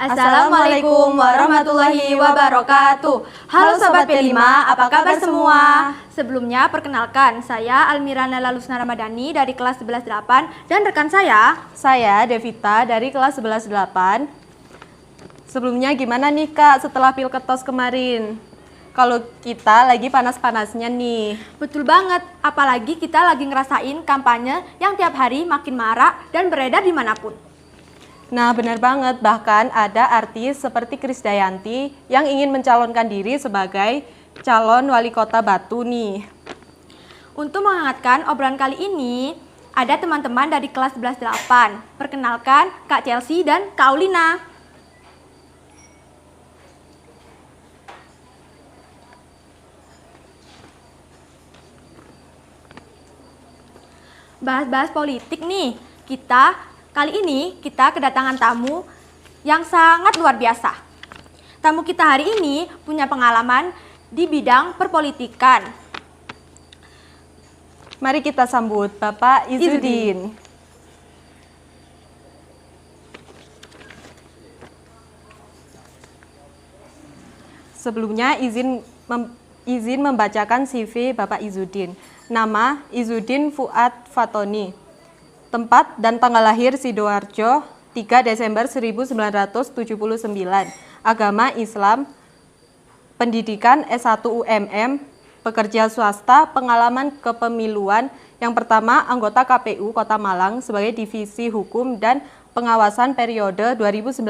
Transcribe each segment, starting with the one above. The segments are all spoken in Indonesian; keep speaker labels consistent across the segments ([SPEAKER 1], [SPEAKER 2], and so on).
[SPEAKER 1] Assalamualaikum warahmatullahi wabarakatuh. Halo Sobat P5, apa kabar semua? Sebelumnya perkenalkan, saya Almirana Lalusna Ramadhani dari kelas 11-8 dan rekan saya
[SPEAKER 2] Devita dari kelas 11-8. Sebelumnya gimana nih Kak setelah Pilketos kemarin? Kalau kita lagi panas-panasnya nih.
[SPEAKER 1] Betul banget, apalagi kita lagi ngerasain kampanye yang tiap hari makin marak dan beredar dimanapun.
[SPEAKER 2] Nah benar banget, bahkan ada artis seperti Krisdayanti yang ingin mencalonkan diri sebagai calon wali kota Batu nih.
[SPEAKER 1] Untuk menghangatkan obrolan kali ini, ada teman-teman dari kelas 11-8. Perkenalkan Kak Chelsea dan Kak Aulina. Bahas-bahas politik nih, Kali ini kita kedatangan tamu yang sangat luar biasa. Tamu kita hari ini punya pengalaman di bidang perpolitikan.
[SPEAKER 2] Mari kita sambut Bapak Izudin. Sebelumnya izin membacakan CV Bapak Izudin. Nama Izudin Fuad Fatoni. Tempat dan tanggal lahir Sidoarjo 3 Desember 1979. Agama Islam. Pendidikan S1 UMM. Pekerja swasta, pengalaman kepemiluan. Yang pertama, anggota KPU Kota Malang sebagai Divisi Hukum dan Pengawasan periode 2019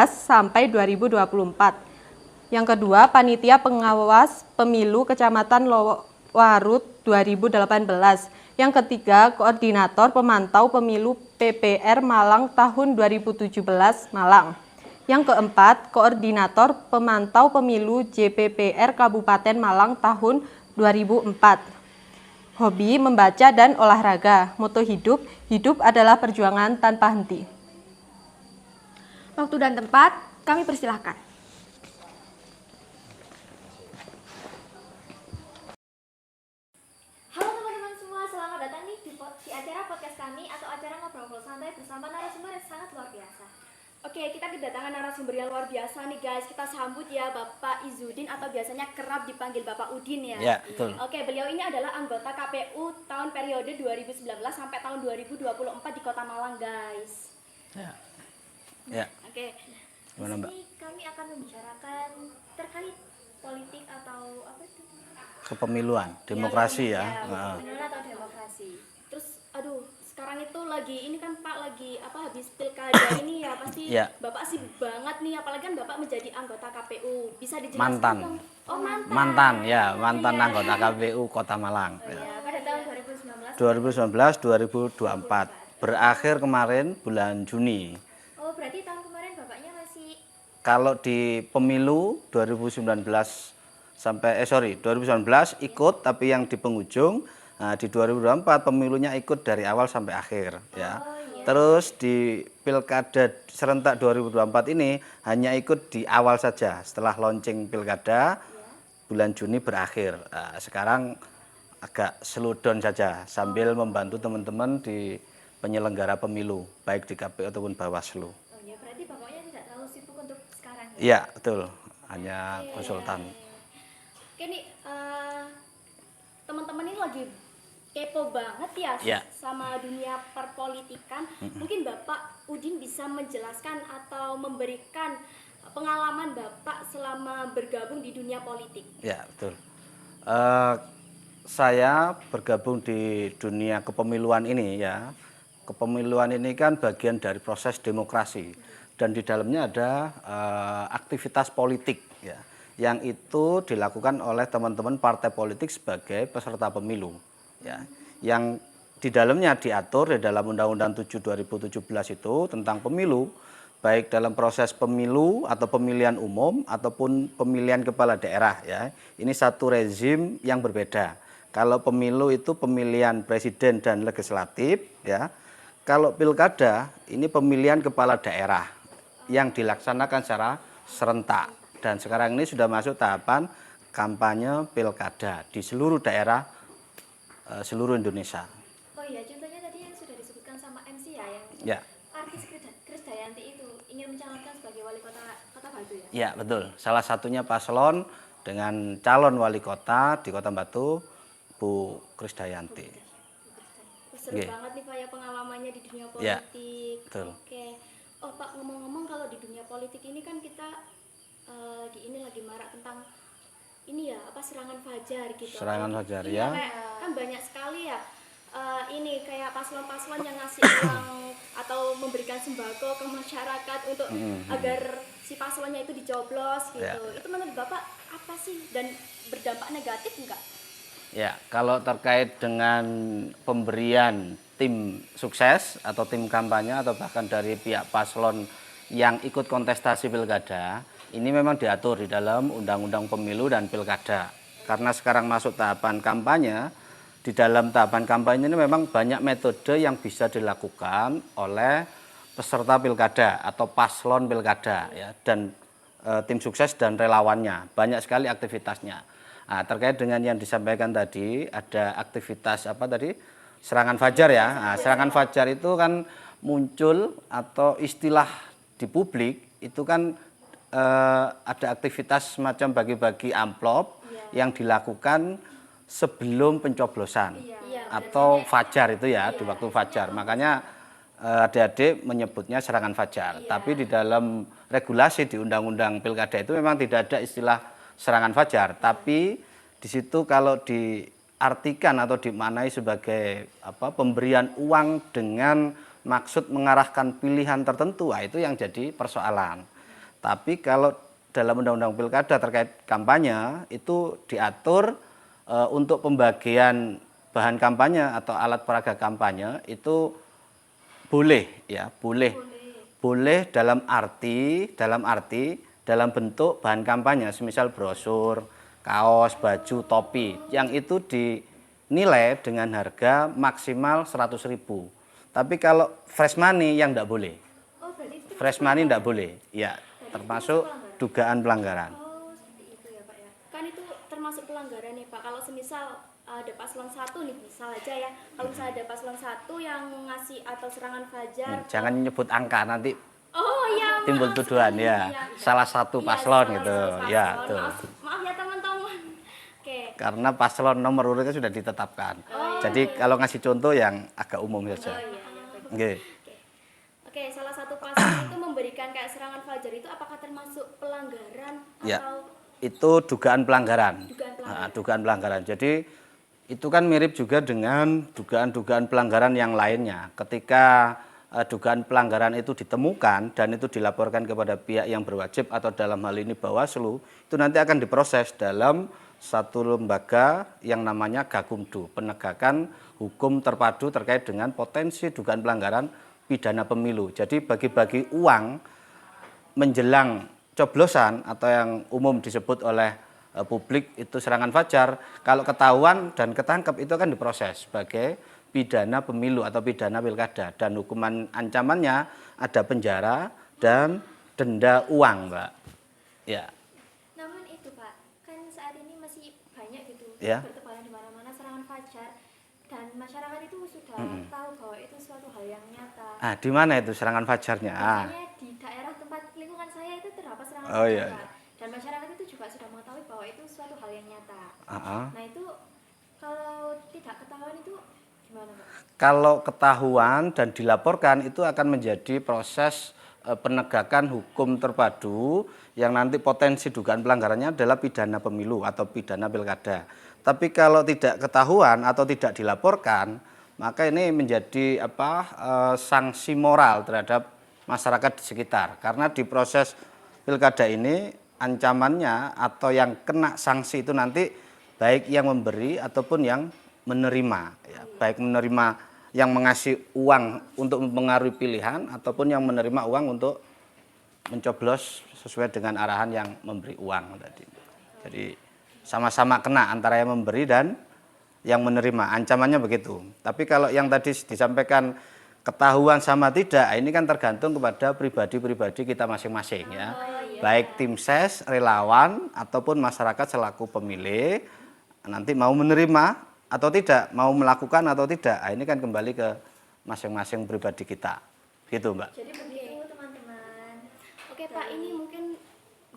[SPEAKER 2] sampai 2024. Yang kedua, Panitia Pengawas Pemilu Kecamatan Lowarut 2018. Yang ketiga, Koordinator Pemantau Pemilu PPR Malang tahun 2017 Malang. Yang keempat, Koordinator Pemantau Pemilu JPPR Kabupaten Malang tahun 2004. Hobi membaca dan olahraga. Moto hidup, hidup adalah perjuangan tanpa henti.
[SPEAKER 1] Waktu dan tempat kami persilahkan.
[SPEAKER 3] Di acara podcast kami atau acara ngobrol santai bersama narasumber yang sangat luar biasa. Oke, kita kedatangan narasumber yang luar biasa nih guys. Kita sambut ya Bapak Izudin atau biasanya kerap dipanggil Bapak Udin ya.
[SPEAKER 4] Ya, betul.
[SPEAKER 3] Oke, beliau ini adalah anggota KPU tahun periode 2019 sampai tahun 2024 di Kota Malang guys.
[SPEAKER 4] Ya. Ya.
[SPEAKER 3] Oke. Di sini kami akan membicarakan terkait politik atau apa itu?
[SPEAKER 4] Kepemiluan, demokrasi ya.
[SPEAKER 3] Kepemiluan atau demokrasi. Terus sekarang itu ini kan Pak lagi habis pilkada ini ya pasti
[SPEAKER 4] ya.
[SPEAKER 3] Bapak sibuk banget nih, apalagi kan Bapak menjadi anggota KPU. Bisa dijelaskan
[SPEAKER 4] mantan.
[SPEAKER 3] dong? Oh,
[SPEAKER 4] mantan anggota KPU Kota Malang.
[SPEAKER 3] Pada tahun 2019
[SPEAKER 4] 2024. Berakhir kemarin bulan Juni.
[SPEAKER 3] Oh, berarti tahun kemarin Bapaknya masih
[SPEAKER 4] kalau di pemilu 2019 ikut tapi yang di penghujung. Nah, di 2024 pemilunya ikut dari awal sampai akhir ya.
[SPEAKER 3] Iya.
[SPEAKER 4] Terus di Pilkada serentak 2024 ini hanya ikut di awal saja. Setelah launching Pilkada bulan Juni berakhir. Nah, sekarang agak slow down saja sambil membantu teman-teman di penyelenggara pemilu baik di KPU ataupun Bawaslu.
[SPEAKER 3] Oh ya, berarti Bapaknya tidak terlalu sibuk untuk sekarang ya?
[SPEAKER 4] Iya, betul. Hanya konsultan.
[SPEAKER 3] Oke nih, teman-teman ini lagi kepo banget ya sama dunia perpolitikan. Mungkin Bapak Udin bisa menjelaskan atau memberikan pengalaman Bapak selama bergabung di dunia politik.
[SPEAKER 4] Ya, betul. Saya bergabung di dunia kepemiluan ini ya. Kepemiluan ini kan bagian dari proses demokrasi dan di dalamnya ada aktivitas politik ya, yang itu dilakukan oleh teman-teman partai politik sebagai peserta pemilu. Ya, yang di dalamnya diatur di dalam Undang-Undang 7 2017 itu tentang pemilu, baik dalam proses pemilu atau pemilihan umum ataupun pemilihan kepala daerah ya. Ini satu rezim yang berbeda. Kalau pemilu itu pemilihan presiden dan legislatif ya. Kalau pilkada ini pemilihan kepala daerah yang dilaksanakan secara serentak dan sekarang ini sudah masuk tahapan kampanye pilkada di seluruh daerah seluruh Indonesia.
[SPEAKER 3] Oh iya, contohnya tadi yang sudah disebutkan sama MC ya, yang
[SPEAKER 4] Ya.
[SPEAKER 3] artis Krisdayanti itu ingin mencalonkan sebagai wali kota Kota Batu ya?
[SPEAKER 4] Ya, betul. Salah satunya paslon dengan calon wali kota di Kota Batu, Bu Krisdayanti.
[SPEAKER 3] Seru
[SPEAKER 4] Oke.
[SPEAKER 3] banget nih Pak ya pengalamannya di dunia
[SPEAKER 4] Ya,
[SPEAKER 3] politik.
[SPEAKER 4] betul.
[SPEAKER 3] Oke. Oh Pak, ngomong-ngomong kalau di dunia politik ini kan kita lagi marak tentang ini ya, apa serangan fajar gitu.
[SPEAKER 4] Serangan fajar,
[SPEAKER 3] Iya,
[SPEAKER 4] ya.
[SPEAKER 3] kayak, kan banyak sekali ya. Ini kayak paslon-paslon yang ngasih uang atau memberikan sembako ke masyarakat untuk agar si paslonnya itu dicoblos gitu.
[SPEAKER 4] Ya.
[SPEAKER 3] Itu menurut Bapak apa sih dan berdampak negatif enggak?
[SPEAKER 4] Ya, kalau terkait dengan pemberian tim sukses atau tim kampanye atau bahkan dari pihak paslon yang ikut kontestasi pilkada, ini memang diatur di dalam Undang-Undang Pemilu dan Pilkada. Karena sekarang masuk tahapan kampanye, di dalam tahapan kampanye ini memang banyak metode yang bisa dilakukan oleh peserta pilkada atau paslon pilkada ya, dan tim sukses dan relawannya. Banyak sekali aktivitasnya. Nah, terkait dengan yang disampaikan tadi, ada aktivitas apa tadi? Serangan fajar ya. Nah, serangan fajar itu kan muncul atau istilah di publik itu kan ada aktivitas semacam bagi-bagi amplop yang dilakukan sebelum pencoblosan atau fajar itu ya, di waktu fajar. Makanya adik-adik menyebutnya serangan fajar. Tapi di dalam regulasi di Undang-Undang Pilkada itu memang tidak ada istilah serangan fajar. Tapi di situ kalau diartikan atau dimaknai sebagai pemberian uang dengan maksud mengarahkan pilihan tertentu, itu yang jadi persoalan. Tapi kalau dalam Undang-Undang Pilkada terkait kampanye itu diatur untuk pembagian bahan kampanye atau alat peraga kampanye itu boleh ya, boleh dalam bentuk bahan kampanye, semisal brosur, kaos, baju, topi, yang itu dinilai dengan harga maksimal 100.000. Tapi kalau fresh money yang tidak boleh.
[SPEAKER 3] Oh, berarti itu
[SPEAKER 4] Fresh money tidak boleh, ya, termasuk dugaan pelanggaran.
[SPEAKER 3] Oh, seperti itu ya Pak ya. Kan itu termasuk pelanggaran nih Pak. Kalau semisal ada paslon 1 nih, misal aja ya. Kalau misalnya ada paslon 1 yang ngasih atau serangan fajar.
[SPEAKER 4] Jangan nyebut angka, nanti
[SPEAKER 3] Oh iya,
[SPEAKER 4] timbul
[SPEAKER 3] maaf
[SPEAKER 4] tuduhan
[SPEAKER 3] sekali.
[SPEAKER 4] ya.
[SPEAKER 3] Iya.
[SPEAKER 4] Salah satu
[SPEAKER 3] Iya,
[SPEAKER 4] paslon
[SPEAKER 3] salah
[SPEAKER 4] gitu.
[SPEAKER 3] satu
[SPEAKER 4] Ya,
[SPEAKER 3] paslon.
[SPEAKER 4] tuh.
[SPEAKER 3] Maaf ya teman-teman. Oke.
[SPEAKER 4] Karena paslon nomor urutnya sudah ditetapkan. Jadi kalau ngasih contoh yang agak umum saja. Oke.
[SPEAKER 3] Oke, salah satu paslon itu memberikan kayak serangan fajar itu apakah termasuk pelanggaran
[SPEAKER 4] Ya.
[SPEAKER 3] atau
[SPEAKER 4] Itu dugaan pelanggaran.
[SPEAKER 3] Dugaan pelanggaran.
[SPEAKER 4] Nah, dugaan pelanggaran. Jadi itu kan mirip juga dengan dugaan-dugaan pelanggaran yang lainnya. Ketika dugaan pelanggaran itu ditemukan dan itu dilaporkan kepada pihak yang berwajib atau dalam hal ini Bawaslu, itu nanti akan diproses dalam satu lembaga yang namanya Gakumdu, penegakan hukum terpadu terkait dengan potensi dugaan pelanggaran pidana pemilu. Jadi bagi-bagi uang menjelang coblosan atau yang umum disebut oleh publik itu serangan fajar, kalau ketahuan dan ketangkep itu akan diproses sebagai pidana pemilu atau pidana pilkada, dan hukuman ancamannya ada penjara dan denda uang, Mbak. Ya.
[SPEAKER 3] namun itu Pak, kan saat ini masih banyak gitu
[SPEAKER 4] Ya.
[SPEAKER 3] bertebaran di mana-mana serangan fajar dan masyarakat itu sudah tahu bahwa itu suatu hal yang nyata.
[SPEAKER 4] Ah, di mana itu serangan fajarnya?
[SPEAKER 3] Makanya di daerah tempat lingkungan saya itu terdapat serangan
[SPEAKER 4] Oh,
[SPEAKER 3] fajar
[SPEAKER 4] iya,
[SPEAKER 3] Pak.
[SPEAKER 4] iya.
[SPEAKER 3] Dan masyarakat itu juga sudah mengetahui bahwa itu suatu hal yang nyata.
[SPEAKER 4] Ah.
[SPEAKER 3] Nah itu kalau tidak ketahuan itu gimana Pak?
[SPEAKER 4] Kalau ketahuan dan dilaporkan itu akan menjadi proses penegakan hukum terpadu yang nanti potensi dugaan pelanggarannya adalah pidana pemilu atau pidana pilkada. Tapi kalau tidak ketahuan atau tidak dilaporkan, maka ini menjadi sanksi moral terhadap masyarakat di sekitar. Karena di proses pilkada ini ancamannya atau yang kena sanksi itu nanti baik yang memberi ataupun yang menerima, ya, baik menerima yang mengasih uang untuk mempengaruhi pilihan ataupun yang menerima uang untuk mencoblos sesuai dengan arahan yang memberi uang tadi. Jadi sama-sama kena antara yang memberi dan yang menerima, ancamannya begitu. Tapi kalau yang tadi disampaikan ketahuan sama tidak, ini kan tergantung kepada pribadi-pribadi kita masing-masing ya. Baik tim ses, relawan ataupun masyarakat selaku pemilih nanti mau menerima atau tidak, mau melakukan atau tidak, ini kan kembali ke masing-masing pribadi kita, gitu Mbak.
[SPEAKER 3] Jadi begitu teman-teman. Oke Pak, ini mungkin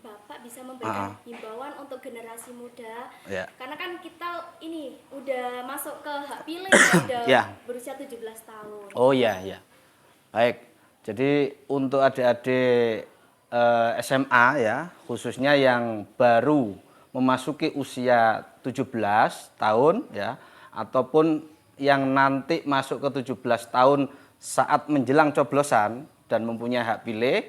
[SPEAKER 3] Bapak bisa memberikan himbauan untuk generasi muda.
[SPEAKER 4] Ya.
[SPEAKER 3] Karena kan kita ini udah masuk ke hak pilih ya, udah
[SPEAKER 4] Ya.
[SPEAKER 3] berusia 17 tahun.
[SPEAKER 4] Oh iya, iya. Baik. Jadi untuk adik-adik SMA ya, khususnya yang baru memasuki usia 17 tahun ya, ataupun yang nanti masuk ke 17 tahun saat menjelang coblosan dan mempunyai hak pilih,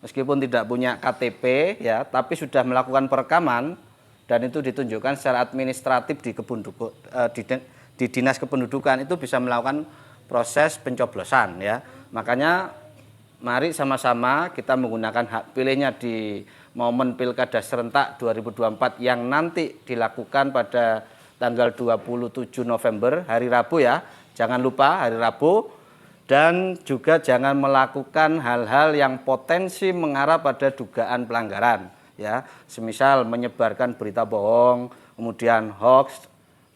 [SPEAKER 4] meskipun tidak punya KTP ya, tapi sudah melakukan perekaman dan itu ditunjukkan secara administratif di Dinas Kependudukan, itu bisa melakukan proses pencoblosan ya. Makanya mari sama-sama kita menggunakan hak pilihnya di momen Pilkada serentak 2024 yang nanti dilakukan pada tanggal 27 November, hari Rabu ya. Jangan lupa hari Rabu. Dan juga jangan melakukan hal-hal yang potensi mengarah pada dugaan pelanggaran ya. Semisal menyebarkan berita bohong, kemudian hoax,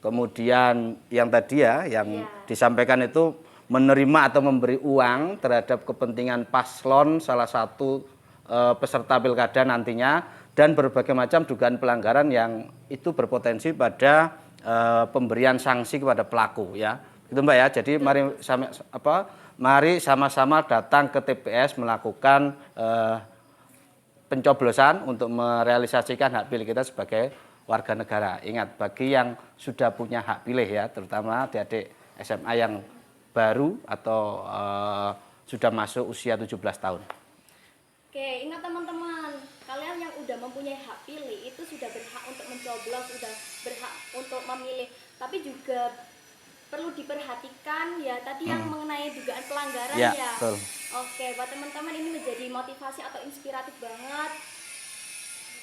[SPEAKER 4] kemudian yang tadi ya yang disampaikan itu menerima atau memberi uang terhadap kepentingan paslon salah satu peserta pilkada nantinya, dan berbagai macam dugaan pelanggaran yang itu berpotensi pada pemberian sanksi kepada pelaku ya. Gitu Mbak ya. Jadi mari sama-sama datang ke TPS melakukan pencoblosan untuk merealisasikan hak pilih kita sebagai warga negara. Ingat, bagi yang sudah punya hak pilih ya, terutama adik-adik SMA yang baru atau sudah masuk usia 17 tahun.
[SPEAKER 3] Oke, ingat teman-teman, kalian yang udah mempunyai hak pilih itu sudah berhak untuk mencoblos, sudah berhak untuk memilih. Tapi juga perlu diperhatikan ya tadi yang mengenai dugaan pelanggaran ya.
[SPEAKER 4] Betul.
[SPEAKER 3] Oke, buat teman-teman ini menjadi motivasi atau inspiratif banget.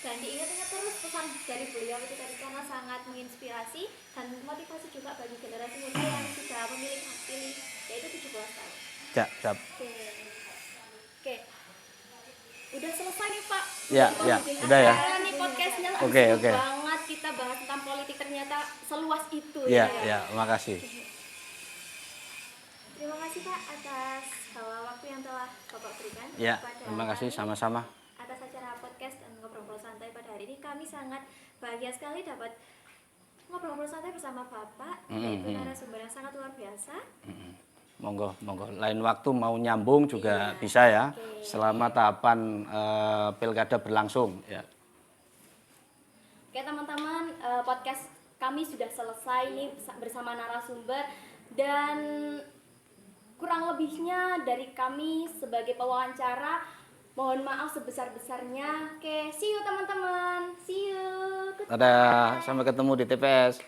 [SPEAKER 5] Dan diingat-ingat terus pesan dari beliau itu tadi, karena sangat menginspirasi dan motivasi juga bagi generasi muda yang sudah memiliki hak pilih, yaitu 17 tahun.
[SPEAKER 4] Siap.
[SPEAKER 3] Oke. Udah selesai nih Pak.
[SPEAKER 4] Ya, udah ya.
[SPEAKER 3] Nih podcastnya
[SPEAKER 4] Oke.
[SPEAKER 3] banget, kita bahas tentang politik ternyata seluas itu
[SPEAKER 4] Ya, makasih.
[SPEAKER 5] Terima kasih Pak atas waktu yang telah Bapak berikan
[SPEAKER 4] Ya,
[SPEAKER 5] kepada
[SPEAKER 4] terima kasih
[SPEAKER 5] kami.
[SPEAKER 4] sama-sama.
[SPEAKER 5] Atas acara podcast dan ngobrol-ngobrol santai pada hari ini, kami sangat bahagia sekali dapat ngobrol-ngobrol santai bersama Bapak, yaitu narasumber yang sangat luar biasa.
[SPEAKER 4] Monggo. Lain waktu mau nyambung juga bisa ya, selama tahapan pilkada berlangsung ya.
[SPEAKER 3] Oke teman-teman, podcast kami sudah selesai nih bersama narasumber, dan kurang lebihnya dari kami sebagai pewawancara mohon maaf sebesar-besarnya. Oke, see you teman-teman. See you.
[SPEAKER 4] Dadah, sampai ketemu di TPS.